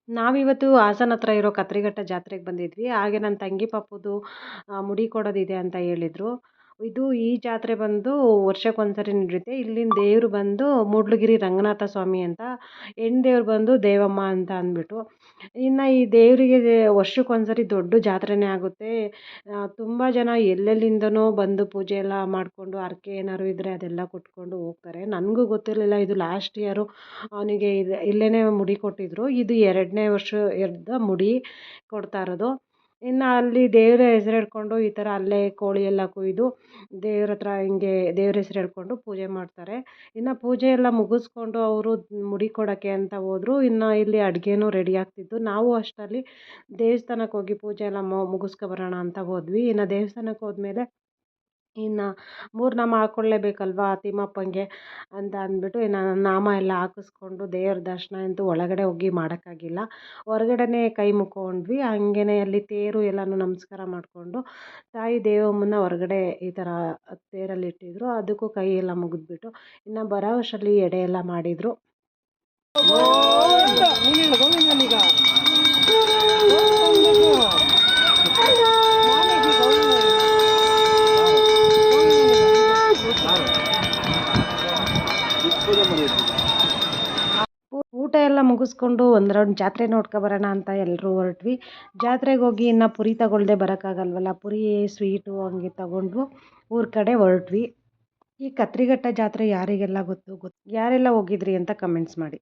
ನಾವಿವತ್ತು ಹಾಸನ ಹತ್ರ ಇರೋ ಕತ್ರಿಘಟ್ಟ ಜಾತ್ರೆಗೆ ಬಂದಿದ್ವಿ. ಹಾಗೆ ನನ್ನ ತಂಗಿ ಪಾಪುದು ಮುಡಿ ಕೊಡೋದಿದೆ ಅಂತ ಹೇಳಿದ್ರು. ಈ ಜಾತ್ರೆ ಬಂದು ವರ್ಷಕ್ಕೊಂದ್ಸರಿ ನಡೆಯುತ್ತೆ. ಇಲ್ಲಿನ ದೇವರು ಬಂದು ಮೂಡ್ಲಗಿರಿ ರಂಗನಾಥ ಸ್ವಾಮಿ ಅಂತ, ಹೆಣ್ಣು ದೇವ್ರು ಬಂದು ದೇವಮ್ಮ ಅಂತ ಅಂದ್ಬಿಟ್ಟು. ಇನ್ನು ಈ ದೇವರಿಗೆ ವರ್ಷಕ್ಕೊಂದ್ಸರಿ ದೊಡ್ಡ ಜಾತ್ರೆನೇ ಆಗುತ್ತೆ. ತುಂಬ ಜನ ಎಲ್ಲೆಲ್ಲಿಂದನೋ ಬಂದು ಪೂಜೆ ಎಲ್ಲ ಮಾಡಿಕೊಂಡು ಹರಕೆ ಏನಾದ್ರು ಇದ್ದರೆ ಅದೆಲ್ಲ ಕೊಟ್ಕೊಂಡು ಹೋಗ್ತಾರೆ. ನನಗೂ ಗೊತ್ತಿರಲಿಲ್ಲ, ಇದು ಲಾಸ್ಟ್ ಇಯರು ಅವನಿಗೆ ಇಲ್ಲೇ ಮುಡಿ ಕೊಟ್ಟಿದ್ರು. ಇದು 2ನೇ ವರ್ಷದ ಮುಡಿ ಕೊಡ್ತಾ ಇರೋದು. ಇನ್ನು ಅಲ್ಲಿ ದೇವರ ಹೆಸರು ಹೇಳ್ಕೊಂಡು ಈ ಥರ ಅಲ್ಲೇ ಕೋಳಿ ಎಲ್ಲ ಕೊಯ್ದು ದೇವ್ರ ಹತ್ರ ಹಿಂಗೆ ದೇವ್ರ ಹೆಸರು ಹೇಳ್ಕೊಂಡು ಪೂಜೆ ಮಾಡ್ತಾರೆ. ಇನ್ನು ಪೂಜೆ ಎಲ್ಲ ಮುಗಿಸ್ಕೊಂಡು ಅವರು ಮುಡಿ ಕೊಡೋಕ್ಕೆ ಅಂತ ಹೋದರು. ಇನ್ನು ಇಲ್ಲಿ ಅಡುಗೆನೂ ರೆಡಿ ಆಗ್ತಿತ್ತು. ನಾವು ಅಷ್ಟರಲ್ಲಿ ದೇವಸ್ಥಾನಕ್ಕೆ ಹೋಗಿ ಪೂಜೆ ಎಲ್ಲ ಮುಗಿಸ್ಕೊಬರೋಣ ಅಂತ ಹೋದ್ವಿ. ಇನ್ನು ದೇವಸ್ಥಾನಕ್ಕೆ ಹೋದ್ಮೇಲೆ ಇನ್ನು 3 ನಾಮ ಹಾಕ್ಕೊಳ್ಳೇಬೇಕಲ್ವಾ ತಿಮ್ಮಪ್ಪಂಗೆ ಅಂತ ಅಂದ್ಬಿಟ್ಟು ಇನ್ನು ನಾಮ ಎಲ್ಲ ಹಾಕಿಸ್ಕೊಂಡು ದೇವ್ರ ದರ್ಶನ ಅಂತೂ ಒಳಗಡೆ ಹೋಗಿ ಮಾಡೋಕ್ಕಾಗಿಲ್ಲ. ಹೊರಗಡೆನೇ ಕೈ ಮುಕ್ಕೊಂಡ್ವಿ. ಹಾಗೇನೆ ಅಲ್ಲಿ ತೇರು ಎಲ್ಲನೂ ನಮಸ್ಕಾರ ಮಾಡಿಕೊಂಡು ತಾಯಿ ದೇವಮ್ಮನ ಹೊರಗಡೆ ಈ ಥರ ತೇರಲ್ಲಿ ಇಟ್ಟಿದ್ರು. ಅದಕ್ಕೂ ಕೈ ಎಲ್ಲ ಮುಗಿದ್ಬಿಟ್ಟು ಇನ್ನು ಬರೋ ವರ್ಷದಲ್ಲಿ ಎಡೆ ಎಲ್ಲ ಮಾಡಿದರು. ಊಟ ಎಲ್ಲ ಮುಗಿಸ್ಕೊಂಡು ಒಂದು ರೌಂಡ್ ಜಾತ್ರೆ ನೋಡ್ಕೊಬರೋಣ ಅಂತ ಎಲ್ಲರೂ ಹೊರಟ್ವಿ. ಜಾತ್ರೆಗೆ ಹೋಗಿ ಇನ್ನು ಪುರಿ ತಗೊಳ್ದೆ ಬರೋಕ್ಕಾಗಲ್ವಲ್ಲ, ಪುರಿ ಸ್ವೀಟು ಹಂಗೆ ತಗೊಂಡು ಊರ ಕಡೆ ಹೊರಟ್ವಿ. ಈ ಕತ್ರಿಘಟ್ಟ ಜಾತ್ರೆ ಯಾರಿಗೆಲ್ಲ ಗೊತ್ತು ಯಾರೆಲ್ಲ ಹೋಗಿದ್ರಿ ಅಂತ ಕಮೆಂಟ್ಸ್ ಮಾಡಿ.